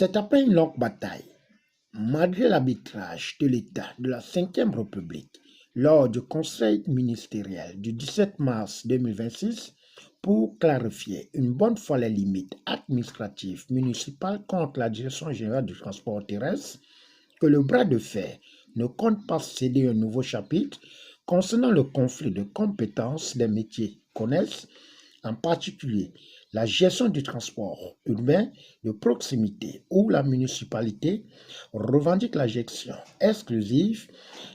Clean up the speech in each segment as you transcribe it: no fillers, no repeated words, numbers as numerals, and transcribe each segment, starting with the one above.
C'est après une longue bataille, malgré l'arbitrage de l'État de la Ve République, lors du Conseil ministériel du 17 mars 2026 pour clarifier une bonne fois les limites administratives municipales contre la Direction générale du transport terrestre, que le bras de fer ne compte pas céder un nouveau chapitre concernant le conflit de compétences des métiers connaissent, en particulier la gestion du transport urbain de proximité où la municipalité revendique la gestion exclusive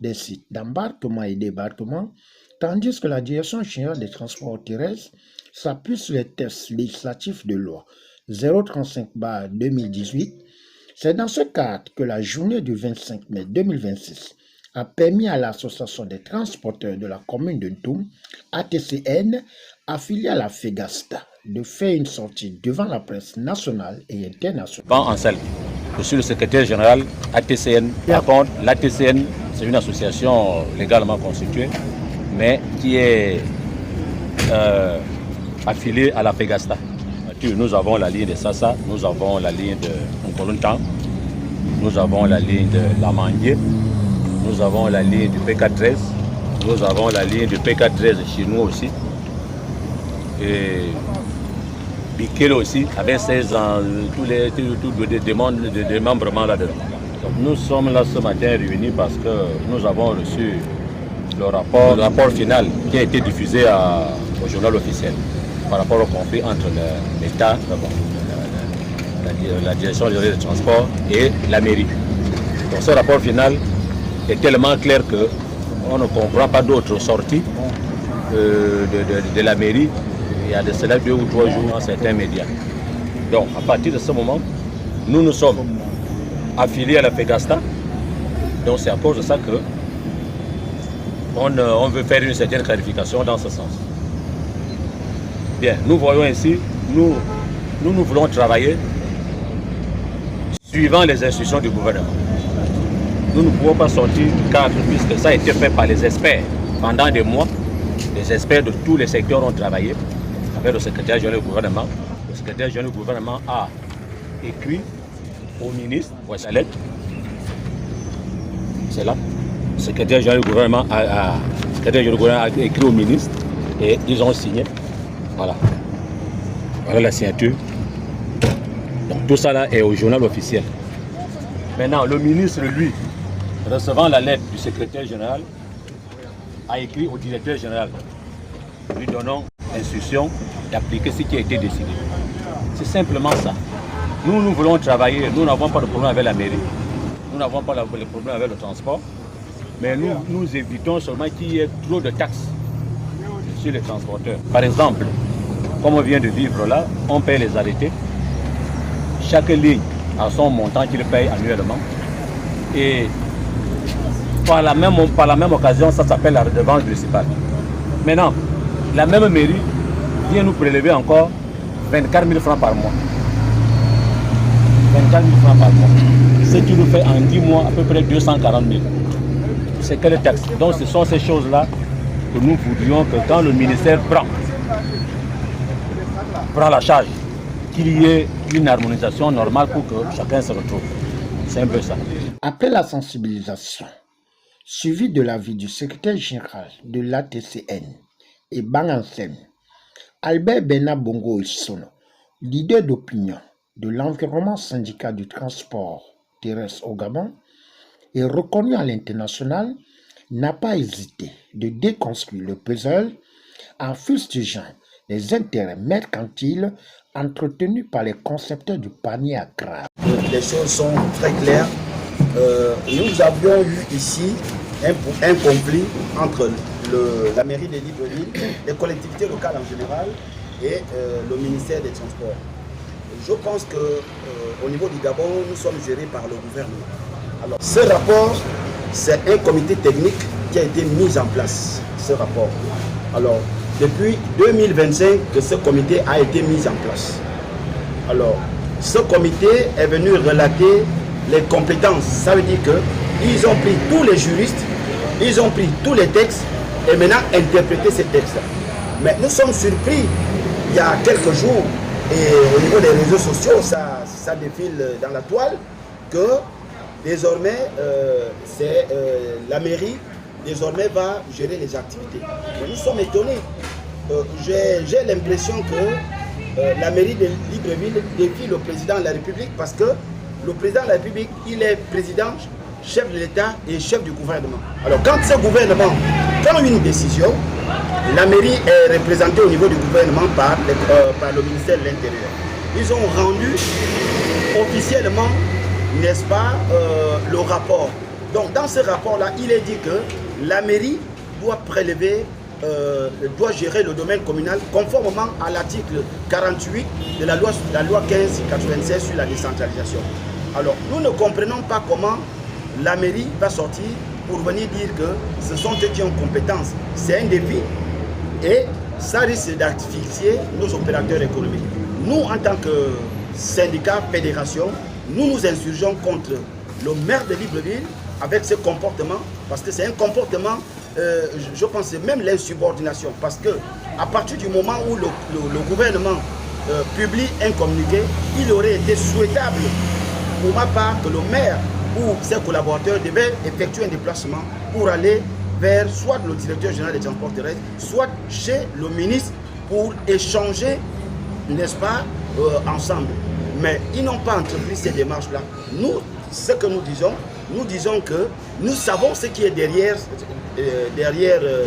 des sites d'embarquement et débarquement, tandis que la Direction générale des transports terrestres s'appuie sur les textes législatifs de loi 035/2018. C'est dans ce cadre que la journée du 25 mai 2026 a permis à l'Association des transporteurs de la commune de Ntoum, ATCN, affiliée à la FEGASTA, de faire une sortie devant la presse nationale et internationale. Je suis le secrétaire général ATCN. Par contre, l'ATCN, c'est une association légalement constituée, mais qui est affiliée à la FEGASTA. Nous avons la ligne de Sassa, nous avons la ligne de Nkolontan, nous avons la ligne de Lamandier, nous avons la ligne du PK13, nous avons la ligne du PK13 chez nous aussi. Et Bikelo aussi, avec 16 ans, tous les démembrements là-dedans. Nous sommes là ce matin réunis parce que nous avons reçu le rapport final qui a été diffusé au journal officiel par rapport au conflit entre l'État, la direction générale des transports et la mairie. Donc ce rapport final est tellement clair qu'on ne comprend pas d'autres sorties de la mairie. Il y a de cela 2 ou 3 jours dans certains médias. Donc à partir de ce moment, nous sommes affiliés à la FEGASTA. Donc c'est à cause de ça que on veut faire une certaine clarification dans ce sens. Bien, nous voyons ici, nous voulons travailler suivant les instructions du gouvernement. Nous ne pouvons pas sortir du cadre puisque ça a été fait par les experts pendant des mois. Les experts de tous les secteurs ont travaillé avec le secrétaire général du gouvernement. Le secrétaire général du gouvernement a écrit au ministre, voici la lettre. C'est là. Le secrétaire général du gouvernement a écrit au ministre et ils ont signé. Voilà. Voilà la signature. Donc tout ça là est au journal officiel. Maintenant, le ministre, lui, recevant la lettre du secrétaire général, a écrit au directeur général, lui donnant l'instruction d'appliquer ce qui a été décidé. C'est simplement ça. Nous voulons travailler, nous n'avons pas de problème avec la mairie, nous n'avons pas de problème avec le transport, mais nous évitons seulement qu'il y ait trop de taxes sur les transporteurs. Par exemple, comme on vient de vivre là, on paye les arrêtés. Chaque ligne a son montant qu'il paye annuellement. Et par la même occasion, ça s'appelle la redevance municipale. Maintenant, la même mairie vient nous prélever encore 24 000 francs par mois. 24 000 francs par mois. Ce qui nous fait en 10 mois à peu près 240 000. C'est quelle taxe? Donc ce sont ces choses-là que nous voudrions que quand le ministère prend la charge, qu'il y ait une harmonisation normale pour que chacun se retrouve. C'est un peu ça. Après la sensibilisation, suivie de l'avis du secrétaire général de l'ATCN et Bangansem, Albert Bena Bongo Isono, leader d'opinion de l'environnement syndical du transport terrestre au Gabon, et reconnu à l'international, n'a pas hésité de déconstruire le puzzle en fustigeant les intérêts mercantiles entretenus par les concepteurs du panier à crabe. Les choses sont très claires. Nous avions eu ici un conflit entre la mairie de Libreville, les collectivités locales en général et le ministère des Transports. Je pense qu'au niveau du Gabon, nous sommes gérés par le gouvernement. Alors, ce rapport, c'est un comité technique qui a été mis en place, ce rapport. Alors, depuis 2025 que ce comité a été mis en place. Alors, ce comité est venu relater les compétences. Ça veut dire qu'ils ont pris tous les juristes, ils ont pris tous les textes et maintenant interprété ces textes. Mais nous sommes surpris, il y a quelques jours, Et au niveau des réseaux sociaux, ça défile dans la toile que désormais, la mairie désormais va gérer les activités. Et nous sommes étonnés. J'ai l'impression que la mairie de Libreville défie le président de la République parce que le président de la République, il est président, chef de l'État et chef du gouvernement. Alors quand ce gouvernement prend une décision, la mairie est représentée au niveau du gouvernement par le ministère de l'Intérieur. Ils ont rendu officiellement, n'est-ce pas, le rapport. Donc dans ce rapport-là, il est dit que la mairie doit prélever, doit gérer le domaine communal conformément à l'article 48 de la loi 1596 sur la décentralisation. Alors nous ne comprenons pas comment la mairie va sortir pour venir dire que ce sont eux qui ont compétence. C'est un défi et ça risque d'asphyxier nos opérateurs économiques. Nous, en tant que syndicat, fédération, nous nous insurgeons contre le maire de Libreville avec ce comportement, parce que c'est un comportement, je pense même l'insubordination, parce que à partir du moment où le gouvernement publie un communiqué, il aurait été souhaitable pour ma part que le maire ou ses collaborateurs devaient effectuer un déplacement pour aller vers soit le directeur général des transports terrestres, soit chez le ministre pour échanger, n'est-ce pas, ensemble. Mais ils n'ont pas entrepris ces démarches-là. Nous, ce que nous disons que nous savons ce qui est derrière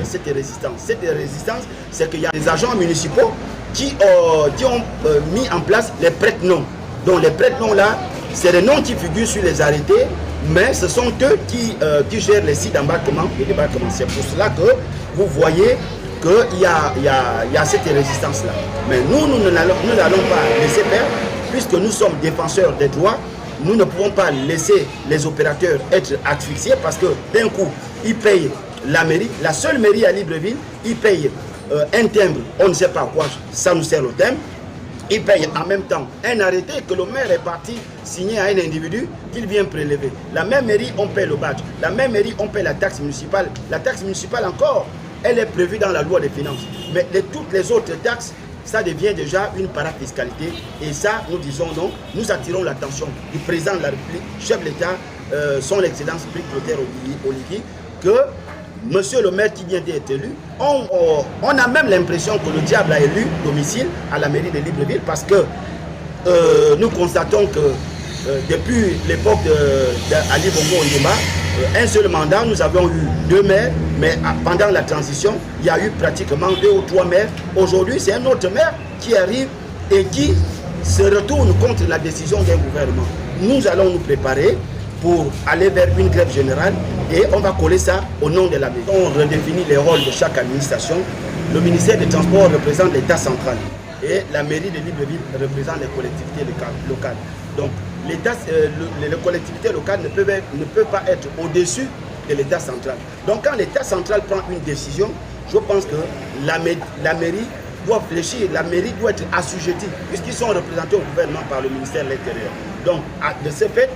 cette résistance. Cette résistance, c'est qu'il y a des agents municipaux qui ont mis en place les prête-noms. Donc les prête-noms là, c'est les noms qui figurent sur les arrêtés, mais ce sont eux qui gèrent les sites d'embarquement et débarquement. C'est pour cela que vous voyez qu'il y a cette résistance-là. Mais nous n'allons pas laisser faire, puisque nous sommes défenseurs des droits. Nous ne pouvons pas laisser les opérateurs être asphyxiés parce que d'un coup, ils payent la mairie, la seule mairie à Libreville, ils payent un timbre, on ne sait pas quoi, ça nous sert le timbre. Ils payent en même temps un arrêté que le maire est parti signer à un individu qu'il vient prélever. La même mairie, on paye le badge. La même mairie, on paye la taxe municipale. La taxe municipale encore, elle est prévue dans la loi des finances. Mais toutes les autres taxes, ça devient déjà une parafiscalité. Et ça, nous disons non. Nous attirons l'attention du président de la République, chef de l'État, son excellence Brice Oligui, que monsieur le maire qui vient d'être élu, on a même l'impression que le diable a élu domicile à la mairie de Libreville parce que nous constatons que depuis l'époque d'Ali Bongo Ondimba, un seul mandat, nous avons eu 2 maires, mais pendant la transition, il y a eu pratiquement 2 ou 3 maires. Aujourd'hui, c'est un autre maire qui arrive et qui se retourne contre la décision d'un gouvernement. Nous allons nous préparer pour aller vers une grève générale et on va coller ça au nom de la mairie. On redéfinit les rôles de chaque administration. Le ministère des Transports représente l'État central et la mairie de Libreville représente les collectivités locales. Donc les collectivités locales ne peuvent pas être au-dessus de l'État central. Donc quand l'État central prend une décision, je pense que la mairie doit fléchir, la mairie doit être assujettie, puisqu'ils sont représentés au gouvernement par le ministère de l'Intérieur. Donc de ce fait,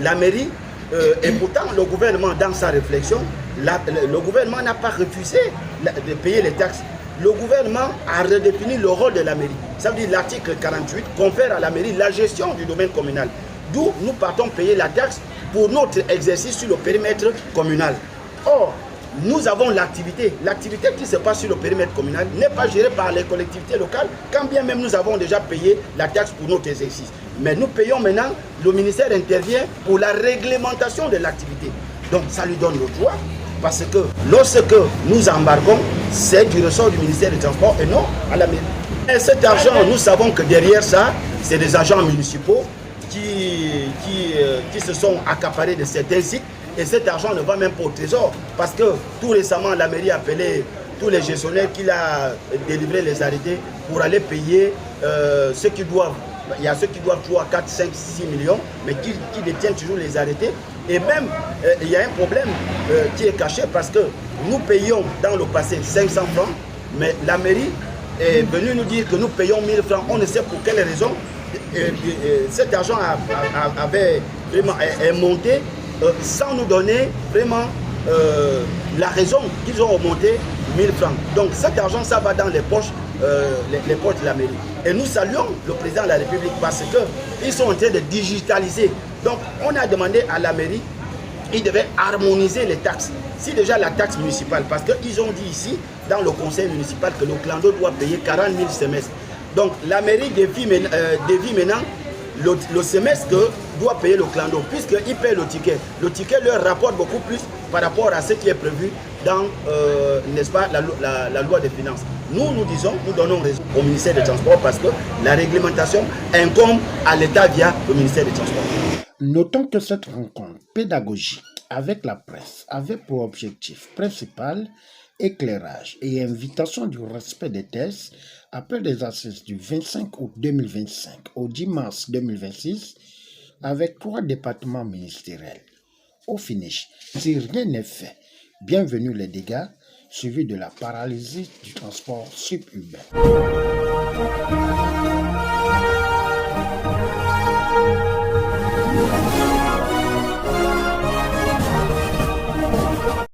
la mairie, et pourtant le gouvernement dans sa réflexion, le gouvernement n'a pas refusé de payer les taxes. Le gouvernement a redéfini le rôle de la mairie. Ça veut dire l'article 48 confère à la mairie la gestion du domaine communal. D'où nous partons payer la taxe pour notre exercice sur le périmètre communal. Or, nous avons l'activité. L'activité qui se passe sur le périmètre communal n'est pas gérée par les collectivités locales, quand bien même nous avons déjà payé la taxe pour notre exercice. Mais nous payons maintenant, le ministère intervient pour la réglementation de l'activité. Donc ça lui donne le droit, parce que lorsque nous embarquons, c'est du ressort du ministère des Transports et non à la mairie. Et cet argent, nous savons que derrière ça, c'est des agents municipaux qui se sont accaparés de certains sites. Et cet argent ne va même pas au trésor. Parce que tout récemment, la mairie a appelé tous les gestionnaires qui a délivré les arrêtés pour aller payer ceux qui doivent. Il y a ceux qui doivent 3, 4, 5, 6 millions, mais qui détiennent toujours les arrêtés. Et même, il y a un problème qui est caché parce que nous payons dans le passé 500 francs, mais la mairie est venue nous dire que nous payons 1000 francs. On ne sait pour quelle raison. Cet argent est monté sans nous donner vraiment la raison qu'ils ont remonté 1000 francs. Donc cet argent, ça va dans les poches les portes de la mairie. Et nous saluons le président de la République parce qu'ils sont en train de digitaliser. Donc on a demandé à la mairie, ils devaient harmoniser les taxes. Si déjà la taxe municipale, parce qu'ils ont dit ici, dans le conseil municipal, que le clando doit payer 40 000 semestres. Donc la mairie dévie maintenant le semestre que doit payer le clando, puisqu'ils paient le ticket. Le ticket leur rapporte beaucoup plus par rapport à ce qui est prévu dans n'est-ce pas, la loi des finances. Nous disons, nous donnons raison au ministère des Transports parce que la réglementation incombe à l'État via le ministère des Transports. Notons que cette rencontre pédagogique avec la presse avait pour objectif principal éclairage et invitation du respect des tests après des assises du 25 août 2025 au 10 mars 2026 avec 3 départements ministériels. Au finish, si rien n'est fait, bienvenue les dégâts suivis de la paralysie du transport suburbain.